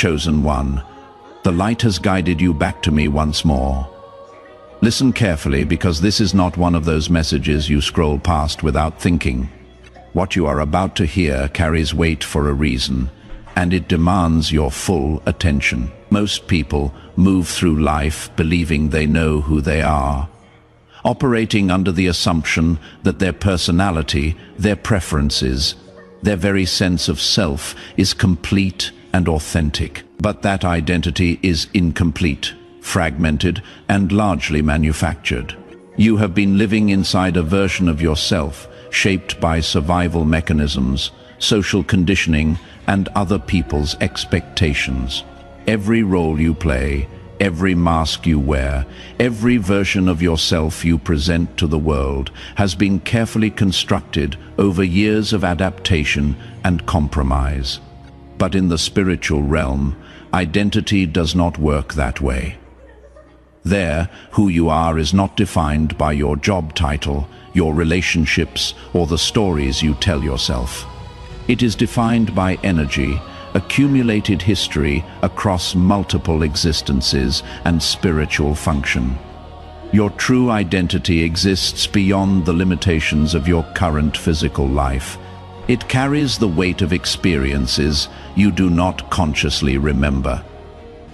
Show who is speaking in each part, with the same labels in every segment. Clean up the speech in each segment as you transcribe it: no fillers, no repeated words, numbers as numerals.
Speaker 1: chosen one. The light has guided you back to me once more. Listen carefully, because this is not one of those messages you scroll past without thinking. What you are about to hear carries weight for a reason, and it demands your full attention. Most people move through life believing they know who they are, operating under the assumption that their personality, their preferences, their very sense of self is complete and authentic. But that identity is incomplete, fragmented, and largely manufactured. You have been living inside a version of yourself shaped by survival mechanisms, social conditioning, and other people's expectations. Every role you play, every mask you wear, every version of yourself you present to the world has been carefully constructed over years of adaptation and compromise. But in the spiritual realm, identity does not work that way. There, who you are is not defined by your job title, your relationships, or the stories you tell yourself. It is defined by energy, accumulated history across multiple existences, and spiritual function. Your true identity exists beyond the limitations of your current physical life. It carries the weight of experiences you do not consciously remember,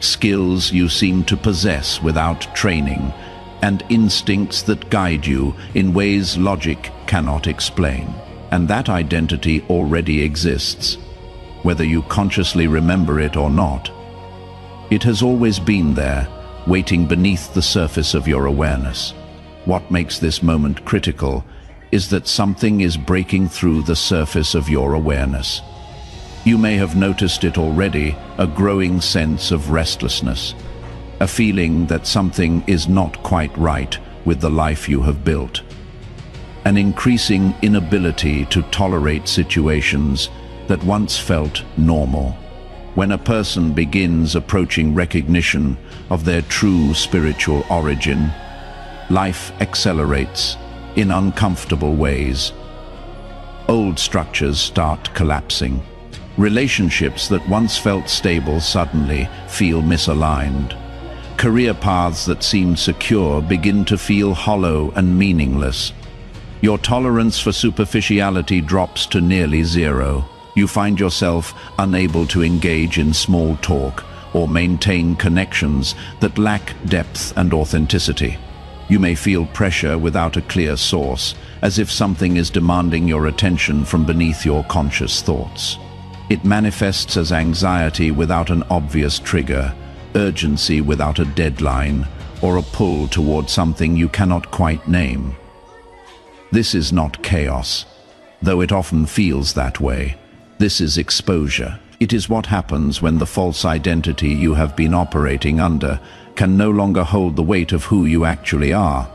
Speaker 1: skills you seem to possess without training, and instincts that guide you in ways logic cannot explain. And that identity already exists, whether you consciously remember it or not. It has always been there, waiting beneath the surface of your awareness. What makes this moment critical is that something is breaking through the surface of your awareness. You may have noticed it already, a growing sense of restlessness, a feeling that something is not quite right with the life you have built, an increasing inability to tolerate situations that once felt normal. When a person begins approaching recognition of their true spiritual origin, life accelerates in uncomfortable ways. Old structures start collapsing. Relationships that once felt stable suddenly feel misaligned. Career paths that seemed secure begin to feel hollow and meaningless. Your tolerance for superficiality drops to nearly zero. You find yourself unable to engage in small talk or maintain connections that lack depth and authenticity. You may feel pressure without a clear source, as if something is demanding your attention from beneath your conscious thoughts. It manifests as anxiety without an obvious trigger, urgency without a deadline, or a pull toward something you cannot quite name. This is not chaos, though it often feels that way. This is exposure. It is what happens when the false identity you have been operating under can no longer hold the weight of who you actually are.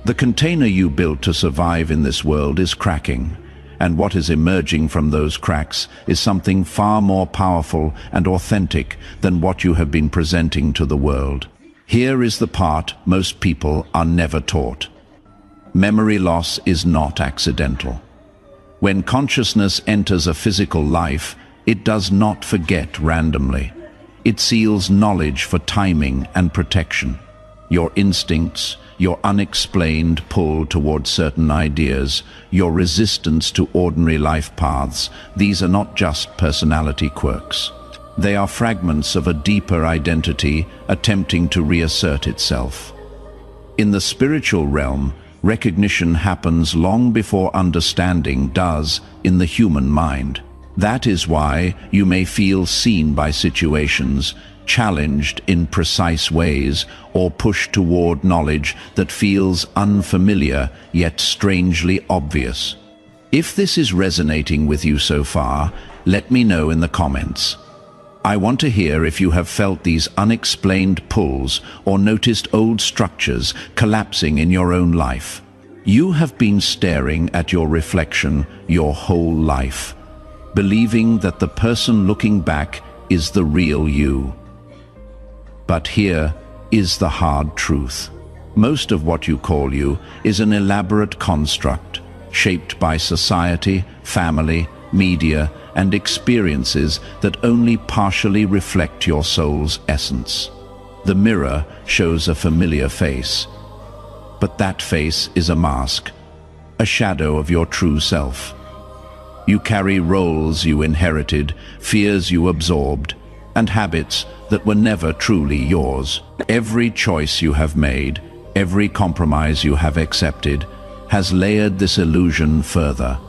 Speaker 1: The container you built to survive in this world is cracking, and what is emerging from those cracks is something far more powerful and authentic than what you have been presenting to the world. Here is the part most people are never taught. Memory loss is not accidental. When consciousness enters a physical life, it does not forget randomly. It seals knowledge for timing and protection. Your instincts, your unexplained pull toward certain ideas, your resistance to ordinary life paths, these are not just personality quirks. They are fragments of a deeper identity attempting to reassert itself. In the spiritual realm, recognition happens long before understanding does in the human mind. That is why you may feel seen by situations, challenged in precise ways, or pushed toward knowledge that feels unfamiliar yet strangely obvious. If this is resonating with you so far, let me know in the comments. I want to hear if you have felt these unexplained pulls or noticed old structures collapsing in your own life. You have been staring at your reflection your whole life, believing that the person looking back is the real you. But here is the hard truth. Most of what you call you is an elaborate construct, shaped by society, family, media, and experiences that only partially reflect your soul's essence. The mirror shows a familiar face, but that face is a mask, a shadow of your true self. You carry roles you inherited, fears you absorbed, and habits that were never truly yours. Every choice you have made, every compromise you have accepted, has layered this illusion further.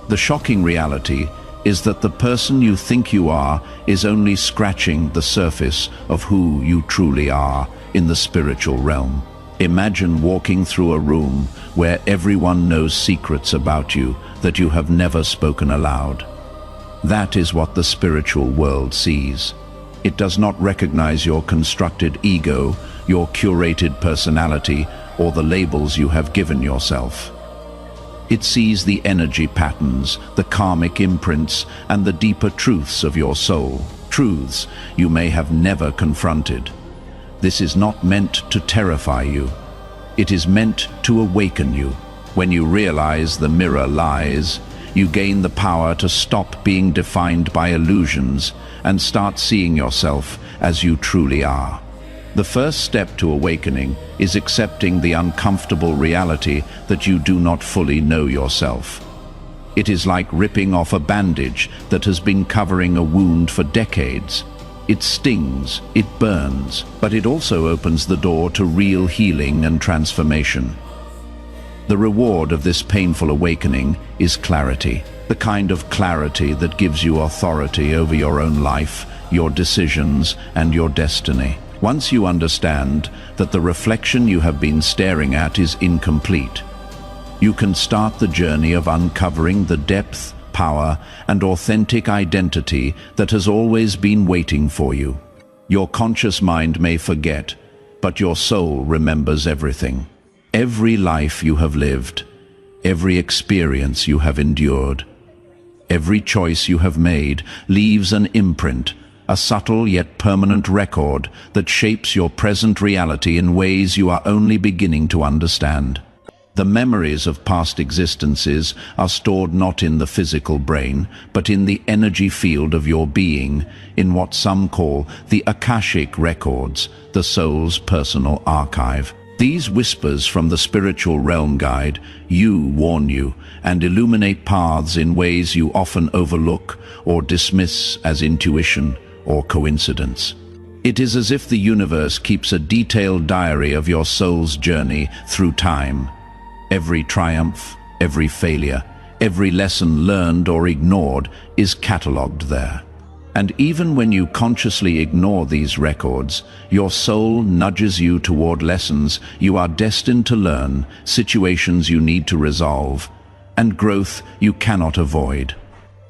Speaker 1: The shocking reality is that the person you think you are is only scratching the surface of who you truly are in the spiritual realm. Imagine walking through a room where everyone knows secrets about you that you have never spoken aloud. That is what the spiritual world sees. It does not recognize your constructed ego, your curated personality, or the labels you have given yourself. It sees the energy patterns, the karmic imprints, and the deeper truths of your soul, truths you may have never confronted. This is not meant to terrify you. It is meant to awaken you. When you realize the mirror lies, you gain the power to stop being defined by illusions and start seeing yourself as you truly are. The first step to awakening is accepting the uncomfortable reality that you do not fully know yourself. It is like ripping off a bandage that has been covering a wound for decades. It stings, it burns, but it also opens the door to real healing and transformation. The reward of this painful awakening is clarity, the kind of clarity that gives you authority over your own life, your decisions, and your destiny. Once you understand that the reflection you have been staring at is incomplete, you can start the journey of uncovering the depth, power, and authentic identity that has always been waiting for you. Your conscious mind may forget, but your soul remembers everything. Every life you have lived, every experience you have endured, every choice you have made leaves an imprint, a subtle yet permanent record that shapes your present reality in ways you are only beginning to understand. The memories of past existences are stored not in the physical brain, but in the energy field of your being, in what some call the Akashic records, the soul's personal archive. These whispers from the spiritual realm guide you, warn you, and illuminate paths in ways you often overlook or dismiss as intuition or coincidence. It is as if the universe keeps a detailed diary of your soul's journey through time. Every triumph, every failure, every lesson learned or ignored is catalogued there. And even when you consciously ignore these records, your soul nudges you toward lessons you are destined to learn, situations you need to resolve, and growth you cannot avoid.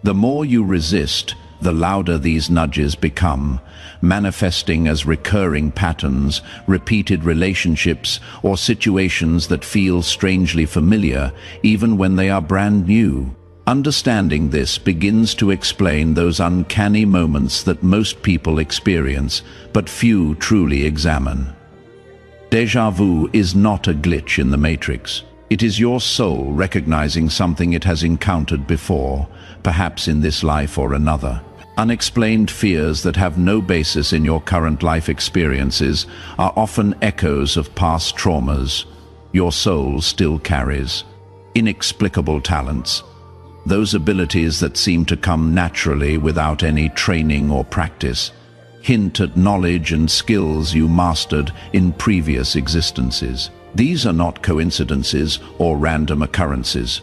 Speaker 1: The more you resist, the louder these nudges become, manifesting as recurring patterns, repeated relationships, or situations that feel strangely familiar, even when they are brand new. Understanding this begins to explain those uncanny moments that most people experience, but few truly examine. Déjà vu is not a glitch in the matrix. It is your soul recognizing something it has encountered before, perhaps in this life or another. Unexplained fears that have no basis in your current life experiences are often echoes of past traumas your soul still carries. Inexplicable talents, those abilities that seem to come naturally without any training or practice, hint at knowledge and skills you mastered in previous existences. These are not coincidences or random occurrences.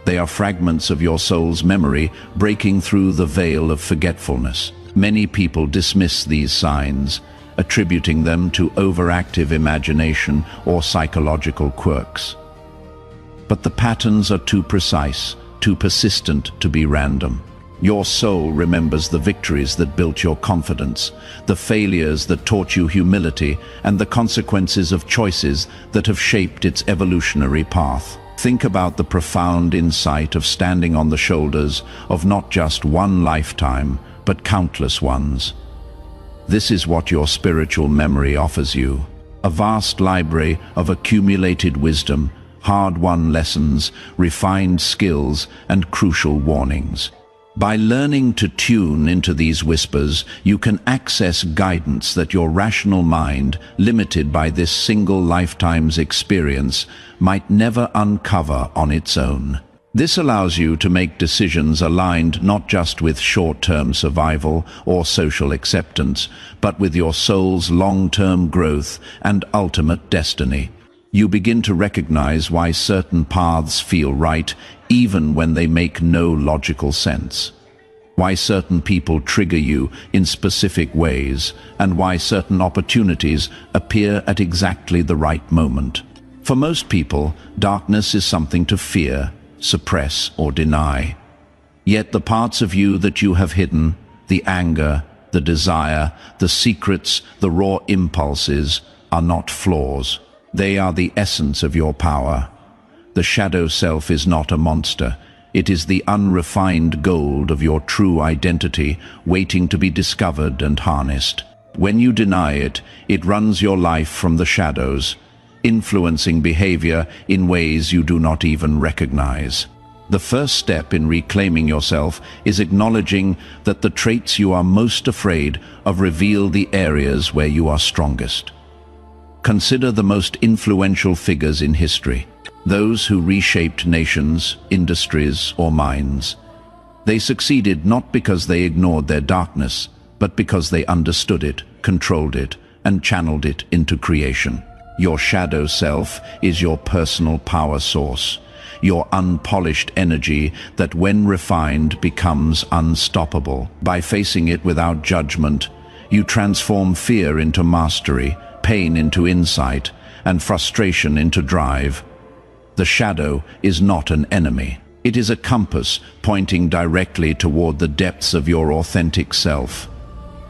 Speaker 1: They are fragments of your soul's memory breaking through the veil of forgetfulness. Many people dismiss these signs, attributing them to overactive imagination or psychological quirks. But the patterns are too precise, too persistent to be random. Your soul remembers the victories that built your confidence, the failures that taught you humility, and the consequences of choices that have shaped its evolutionary path. Think about the profound insight of standing on the shoulders of not just one lifetime, but countless ones. This is what your spiritual memory offers you, a vast library of accumulated wisdom, hard-won lessons, refined skills, and crucial warnings. By learning to tune into these whispers, you can access guidance that your rational mind, limited by this single lifetime's experience, might never uncover on its own. This allows you to make decisions aligned not just with short-term survival or social acceptance, but with your soul's long-term growth and ultimate destiny. You begin to recognize why certain paths feel right, even when they make no logical sense. Why certain people trigger you in specific ways, and why certain opportunities appear at exactly the right moment. For most people, darkness is something to fear, suppress, or deny. Yet the parts of you that you have hidden, the anger, the desire, the secrets, the raw impulses, are not flaws. They are the essence of your power. The shadow self is not a monster. It is the unrefined gold of your true identity, waiting to be discovered and harnessed. When you deny it, it runs your life from the shadows, influencing behavior in ways you do not even recognize. The first step in reclaiming yourself is acknowledging that the traits you are most afraid of reveal the areas where you are strongest. Consider the most influential figures in history, those who reshaped nations, industries, or minds. They succeeded not because they ignored their darkness, but because they understood it, controlled it, and channeled it into creation. Your shadow self is your personal power source, your unpolished energy that, when refined, becomes unstoppable. By facing it without judgment, you transform fear into mastery, pain into insight, and frustration into drive. The shadow is not an enemy. It is a compass pointing directly toward the depths of your authentic self.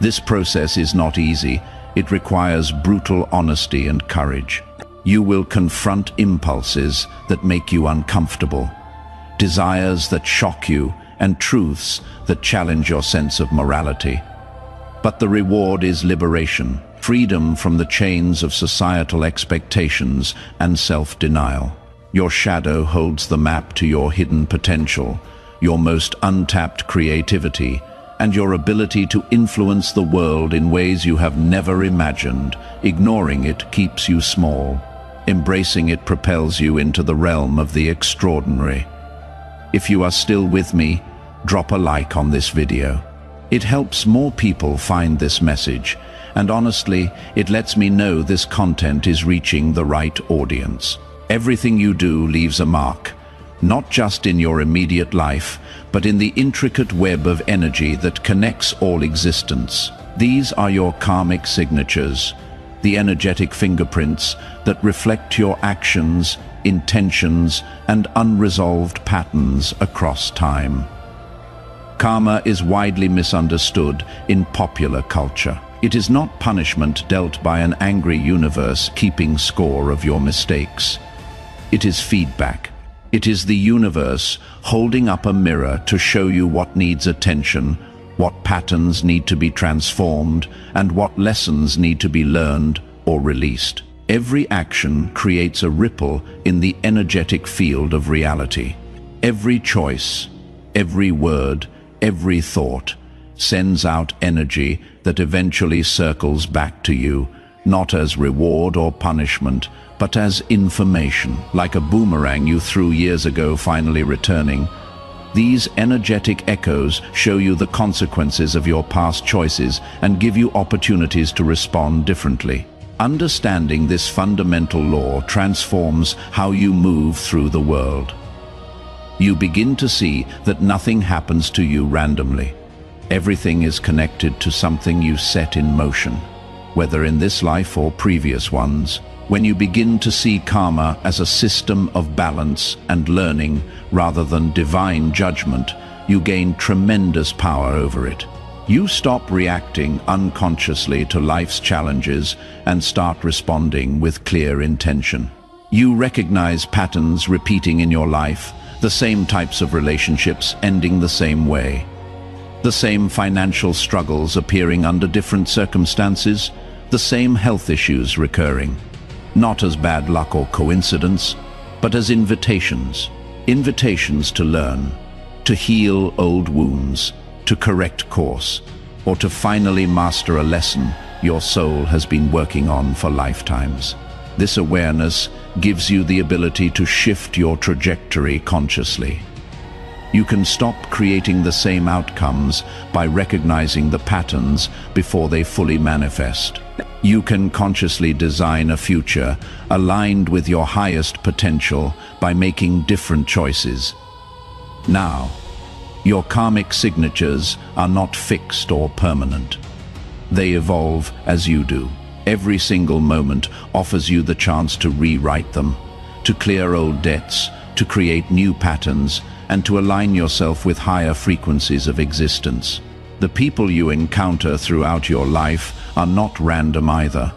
Speaker 1: This process is not easy. It requires brutal honesty and courage. You will confront impulses that make you uncomfortable, desires that shock you, and truths that challenge your sense of morality. But the reward is liberation, freedom from the chains of societal expectations and self-denial. Your shadow holds the map to your hidden potential, your most untapped creativity, and your ability to influence the world in ways you have never imagined. Ignoring it keeps you small. Embracing it propels you into the realm of the extraordinary. If you are still with me, drop a like on this video. It helps more people find this message, and honestly, it lets me know this content is reaching the right audience. Everything you do leaves a mark, not just in your immediate life, but in the intricate web of energy that connects all existence. These are your karmic signatures, the energetic fingerprints that reflect your actions, intentions, and unresolved patterns across time. Karma is widely misunderstood in popular culture. It is not punishment dealt by an angry universe keeping score of your mistakes. It is feedback. It is the universe holding up a mirror to show you what needs attention, what patterns need to be transformed, and what lessons need to be learned or released. Every action creates a ripple in the energetic field of reality. Every choice, every word, every thought sends out energy that eventually circles back to you, not as reward or punishment, but as information, like a boomerang you threw years ago finally returning. These energetic echoes show you the consequences of your past choices and give you opportunities to respond differently. Understanding this fundamental law transforms how you move through the world. You begin to see that nothing happens to you randomly. Everything is connected to something you set in motion, whether in this life or previous ones. When you begin to see karma as a system of balance and learning rather than divine judgment, you gain tremendous power over it. You stop reacting unconsciously to life's challenges and start responding with clear intention. You recognize patterns repeating in your life, the same types of relationships ending the same way, the same financial struggles appearing under different circumstances, the same health issues recurring. Not as bad luck or coincidence, but as invitations to learn, to heal old wounds, to correct course, or to finally master a lesson your soul has been working on for lifetimes. This awareness gives you the ability to shift your trajectory consciously. You can stop creating the same outcomes by recognizing the patterns before they fully manifest. You can consciously design a future aligned with your highest potential by making different choices. Now, your karmic signatures are not fixed or permanent. They evolve as you do. Every single moment offers you the chance to rewrite them, to clear old debts, to create new patterns, and to align yourself with higher frequencies of existence. The people you encounter throughout your life are not random either.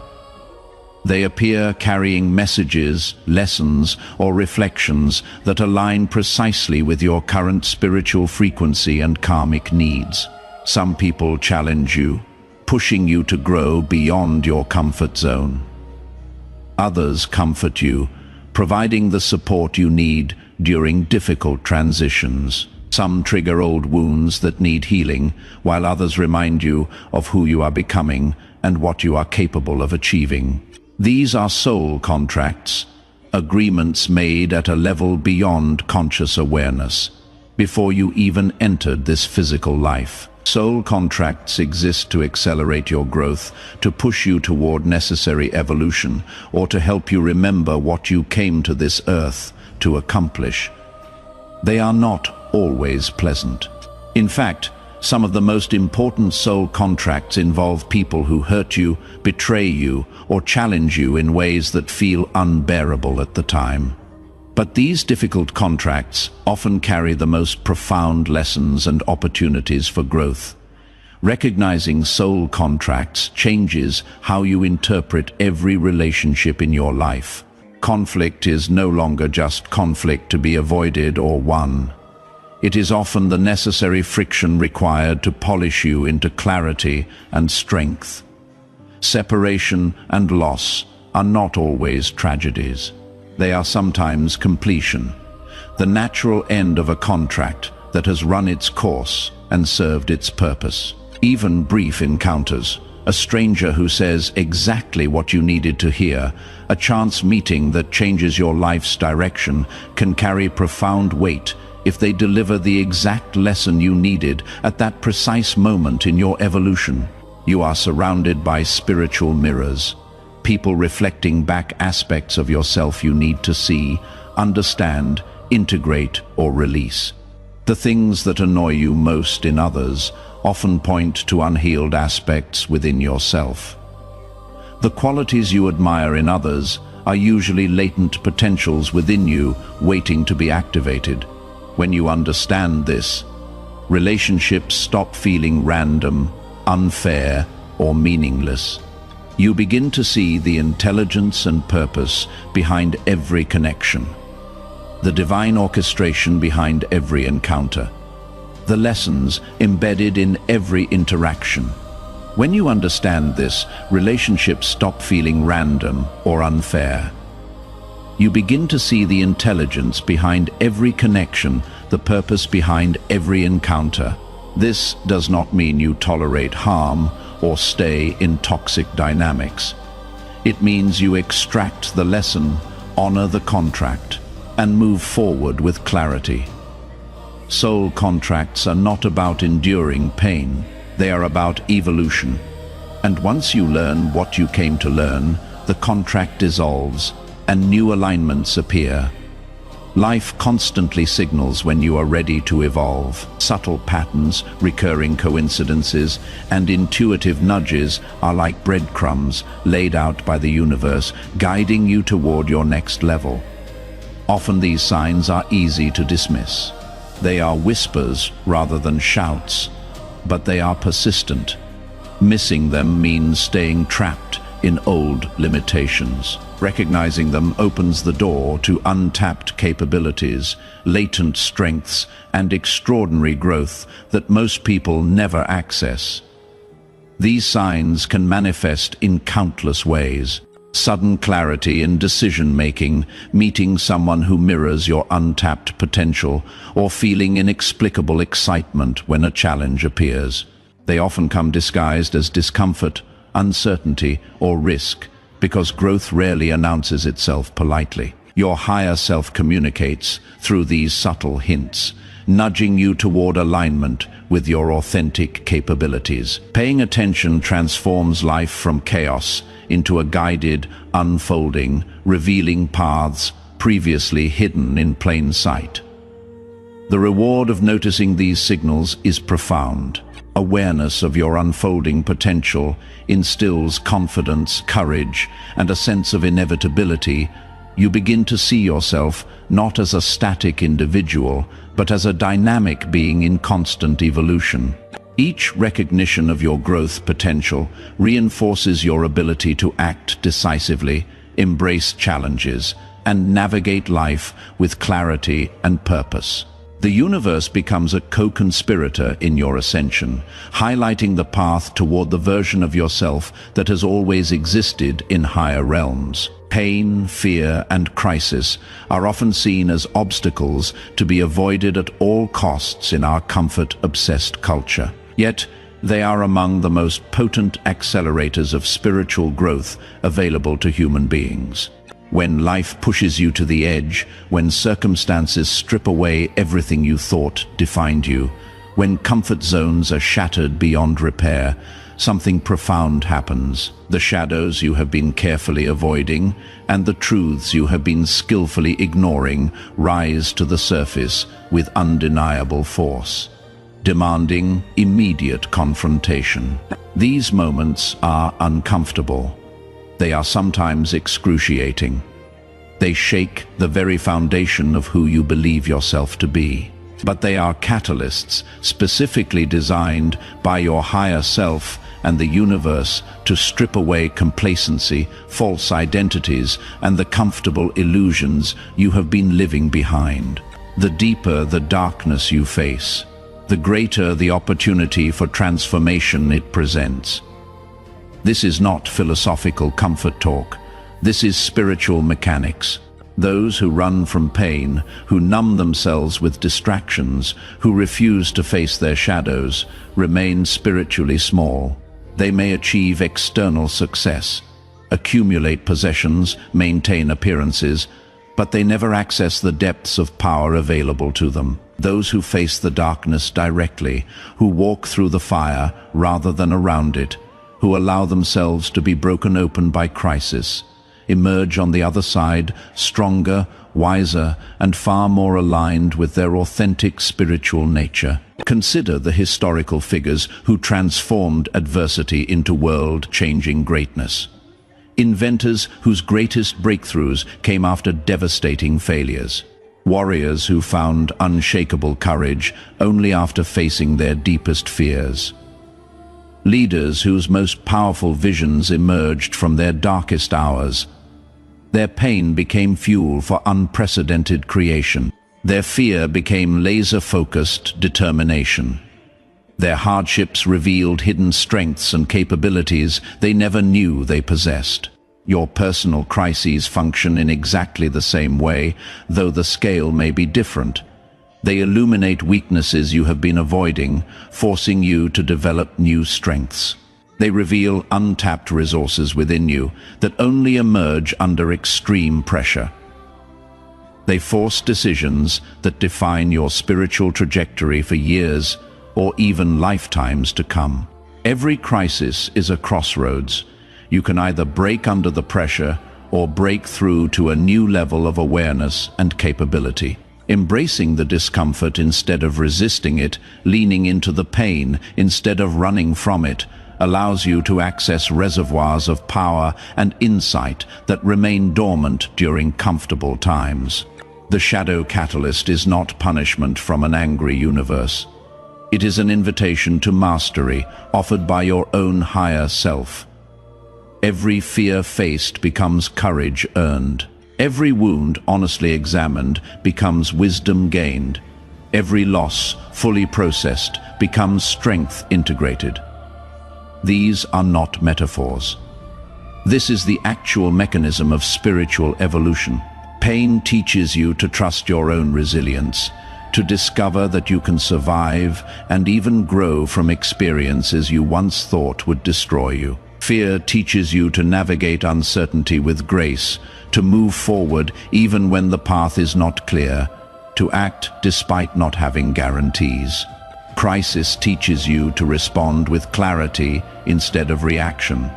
Speaker 1: They appear carrying messages, lessons, or reflections that align precisely with your current spiritual frequency and karmic needs. Some people challenge you, pushing you to grow beyond your comfort zone. Others comfort you, providing the support you need during difficult transitions. Some trigger old wounds that need healing, while others remind you of who you are becoming and what you are capable of achieving. These are soul contracts, agreements made at a level beyond conscious awareness, before you even entered this physical life. Soul contracts exist to accelerate your growth, to push you toward necessary evolution, or to help you remember what you came to this earth to accomplish. They are not always pleasant. In fact, some of the most important soul contracts involve people who hurt you, betray you, or challenge you in ways that feel unbearable at the time. But these difficult contracts often carry the most profound lessons and opportunities for growth. Recognizing soul contracts changes how you interpret every relationship in your life. Conflict is no longer just conflict to be avoided or won. It is often the necessary friction required to polish you into clarity and strength. Separation and loss are not always tragedies. They are sometimes completion, the natural end of a contract that has run its course and served its purpose. Even brief encounters, a stranger who says exactly what you needed to hear, a chance meeting that changes your life's direction, can carry profound weight if they deliver the exact lesson you needed at that precise moment in your evolution. You are surrounded by spiritual mirrors, people reflecting back aspects of yourself you need to see, understand, integrate, or release. The things that annoy you most in others often point to unhealed aspects within yourself. The qualities you admire in others are usually latent potentials within you waiting to be activated. When you understand this, relationships stop feeling random, unfair, or meaningless. You begin to see the intelligence and purpose behind every connection, the divine orchestration behind every encounter, the lessons embedded in every interaction. When you understand this, relationships stop feeling random or unfair. You begin to see the intelligence behind every connection, the purpose behind every encounter. This does not mean you tolerate harm or stay in toxic dynamics. It means you extract the lesson, honor the contract, and move forward with clarity. Soul contracts are not about enduring pain. They are about evolution. And once you learn what you came to learn, the contract dissolves and new alignments appear. Life constantly signals when you are ready to evolve. Subtle patterns, recurring coincidences, and intuitive nudges are like breadcrumbs laid out by the universe, guiding you toward your next level. Often these signs are easy to dismiss. They are whispers rather than shouts, but they are persistent. Missing them means staying trapped in old limitations. Recognizing them opens the door to untapped capabilities, latent strengths, and extraordinary growth that most people never access. These signs can manifest in countless ways. Sudden clarity in decision-making, meeting someone who mirrors your untapped potential, or feeling inexplicable excitement when a challenge appears. They often come disguised as discomfort, uncertainty, or risk, because growth rarely announces itself politely. Your higher self communicates through these subtle hints, nudging you toward alignment with your authentic capabilities. Paying attention transforms life from chaos into a guided, unfolding, revealing paths previously hidden in plain sight. The reward of noticing these signals is profound. Awareness of your unfolding potential instills confidence, courage, and a sense of inevitability. You begin to see yourself not as a static individual, but as a dynamic being in constant evolution. Each recognition of your growth potential reinforces your ability to act decisively, embrace challenges, and navigate life with clarity and purpose. The universe becomes a co-conspirator in your ascension, highlighting the path toward the version of yourself that has always existed in higher realms. Pain, fear, and crisis are often seen as obstacles to be avoided at all costs in our comfort-obsessed culture. Yet, they are among the most potent accelerators of spiritual growth available to human beings. When life pushes you to the edge, when circumstances strip away everything you thought defined you, when comfort zones are shattered beyond repair, something profound happens. The shadows you have been carefully avoiding and the truths you have been skillfully ignoring rise to the surface with undeniable force, demanding immediate confrontation. These moments are uncomfortable. They are sometimes excruciating. They shake the very foundation of who you believe yourself to be. But they are catalysts specifically designed by your higher self and the universe to strip away complacency, false identities, and the comfortable illusions you have been living behind. The deeper the darkness you face, the greater the opportunity for transformation it presents. This is not philosophical comfort talk. This is spiritual mechanics. Those who run from pain, who numb themselves with distractions, who refuse to face their shadows, remain spiritually small. They may achieve external success, accumulate possessions, maintain appearances, but they never access the depths of power available to them. Those who face the darkness directly, who walk through the fire rather than around it, who allow themselves to be broken open by crisis, emerge on the other side stronger, wiser, and far more aligned with their authentic spiritual nature. Consider the historical figures who transformed adversity into world-changing greatness. Inventors whose greatest breakthroughs came after devastating failures. Warriors who found unshakable courage only after facing their deepest fears. Leaders whose most powerful visions emerged from their darkest hours. Their pain became fuel for unprecedented creation. Their fear became laser-focused determination. Their hardships revealed hidden strengths and capabilities they never knew they possessed. Your personal crises function in exactly the same way, though the scale may be different. They illuminate weaknesses you have been avoiding, forcing you to develop new strengths. They reveal untapped resources within you that only emerge under extreme pressure. They force decisions that define your spiritual trajectory for years or even lifetimes to come. Every crisis is a crossroads. You can either break under the pressure or break through to a new level of awareness and capability. Embracing the discomfort instead of resisting it, leaning into the pain instead of running from it, allows you to access reservoirs of power and insight that remain dormant during comfortable times. The shadow catalyst is not punishment from an angry universe. It is an invitation to mastery offered by your own higher self. Every fear faced becomes courage earned. Every wound honestly examined becomes wisdom gained. Every loss fully processed becomes strength integrated. These are not metaphors. This is the actual mechanism of spiritual evolution. Pain teaches you to trust your own resilience, to discover that you can survive and even grow from experiences you once thought would destroy you. Fear teaches you to navigate uncertainty with grace, to move forward even when the path is not clear, to act despite not having guarantees. Crisis teaches you to respond with clarity instead of reaction,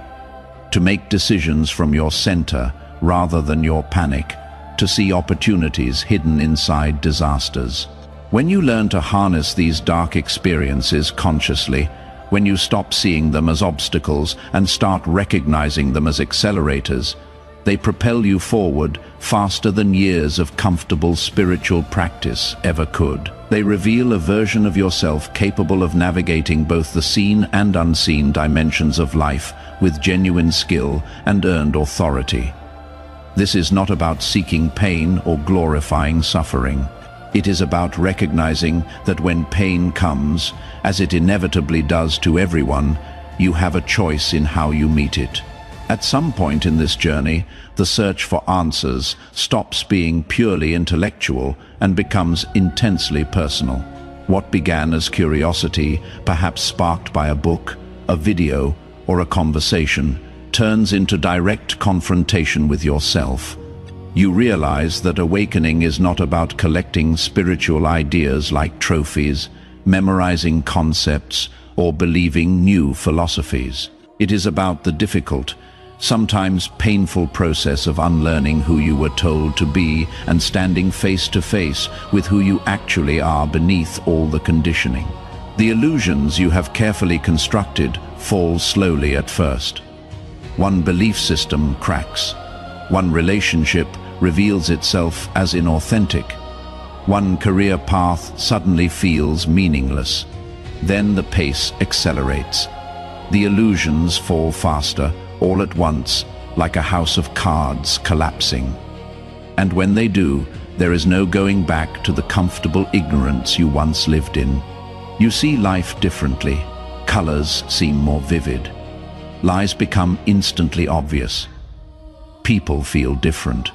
Speaker 1: to make decisions from your center rather than your panic, to see opportunities hidden inside disasters. When you learn to harness these dark experiences consciously, when you stop seeing them as obstacles and start recognizing them as accelerators, they propel you forward faster than years of comfortable spiritual practice ever could. They reveal a version of yourself capable of navigating both the seen and unseen dimensions of life with genuine skill and earned authority. This is not about seeking pain or glorifying suffering. It is about recognizing that when pain comes, as it inevitably does to everyone, you have a choice in how you meet it. At some point in this journey, the search for answers stops being purely intellectual and becomes intensely personal. What began as curiosity, perhaps sparked by a book, a video, or a conversation, turns into direct confrontation with yourself. You realize that awakening is not about collecting spiritual ideas like trophies, memorizing concepts, or believing new philosophies. It is about the difficult, sometimes painful process of unlearning who you were told to be and standing face to face with who you actually are beneath all the conditioning. The illusions you have carefully constructed fall slowly at first. One belief system cracks. One relationship reveals itself as inauthentic. One career path suddenly feels meaningless. Then the pace accelerates. The illusions fall faster, all at once, like a house of cards collapsing. And when they do, there is no going back to the comfortable ignorance you once lived in. You see life differently. Colors seem more vivid. Lies become instantly obvious. People feel different.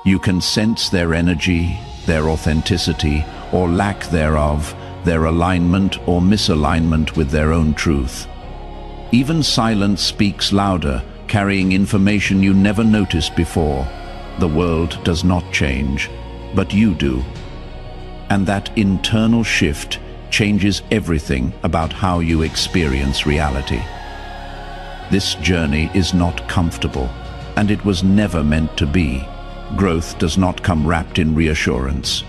Speaker 1: You can sense their energy, their authenticity, or lack thereof, their alignment or misalignment with their own truth. Even silence speaks louder, carrying information you never noticed before. The world does not change, but you do. And that internal shift changes everything about how you experience reality. This journey is not comfortable, and it was never meant to be. Growth does not come wrapped in reassurance.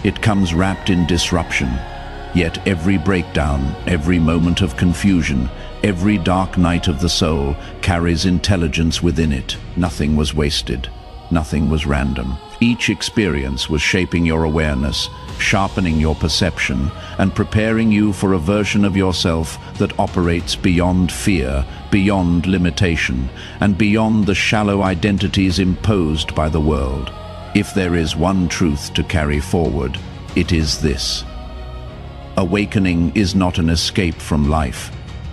Speaker 1: It comes wrapped in disruption. Yet every breakdown, every moment of confusion, every dark night of the soul carries intelligence within it. Nothing was wasted. Nothing was random. Each experience was shaping your awareness, sharpening your perception, and preparing you for a version of yourself that operates beyond fear, beyond limitation, and beyond the shallow identities imposed by the world. If there is one truth to carry forward, it is this: awakening is not an escape from life.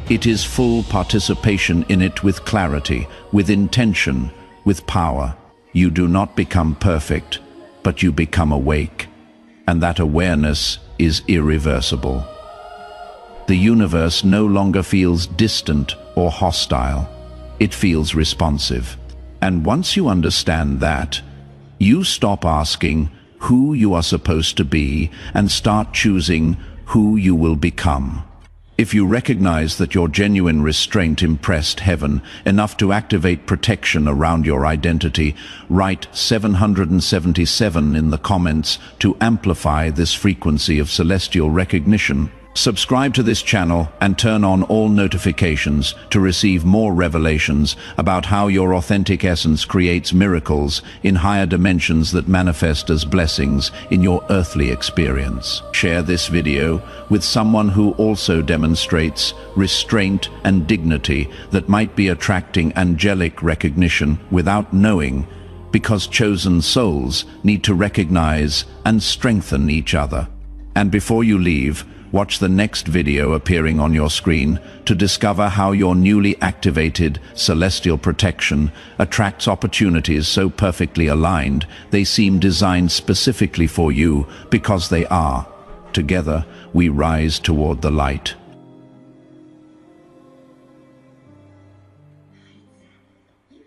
Speaker 1: It is full participation in it with clarity, with intention, with power. You do not become perfect, but you become awake, and that awareness is irreversible. The universe no longer feels distant or hostile. It feels responsive. And once you understand that, you stop asking who you are supposed to be and start choosing who you will become. If you recognize that your genuine restraint impressed heaven enough to activate protection around your identity, write 777 in the comments to amplify this frequency of celestial recognition. Subscribe to this channel and turn on all notifications to receive more revelations about how your authentic essence creates miracles in higher dimensions that manifest as blessings in your earthly experience. Share this video with someone who also demonstrates restraint and dignity that might be attracting angelic recognition without knowing, because chosen souls need to recognize and strengthen each other. And before you leave, Watch the next video appearing on your screen to discover how your newly activated celestial protection attracts opportunities so perfectly aligned they seem designed specifically for you, because they are. Together, we rise toward the light.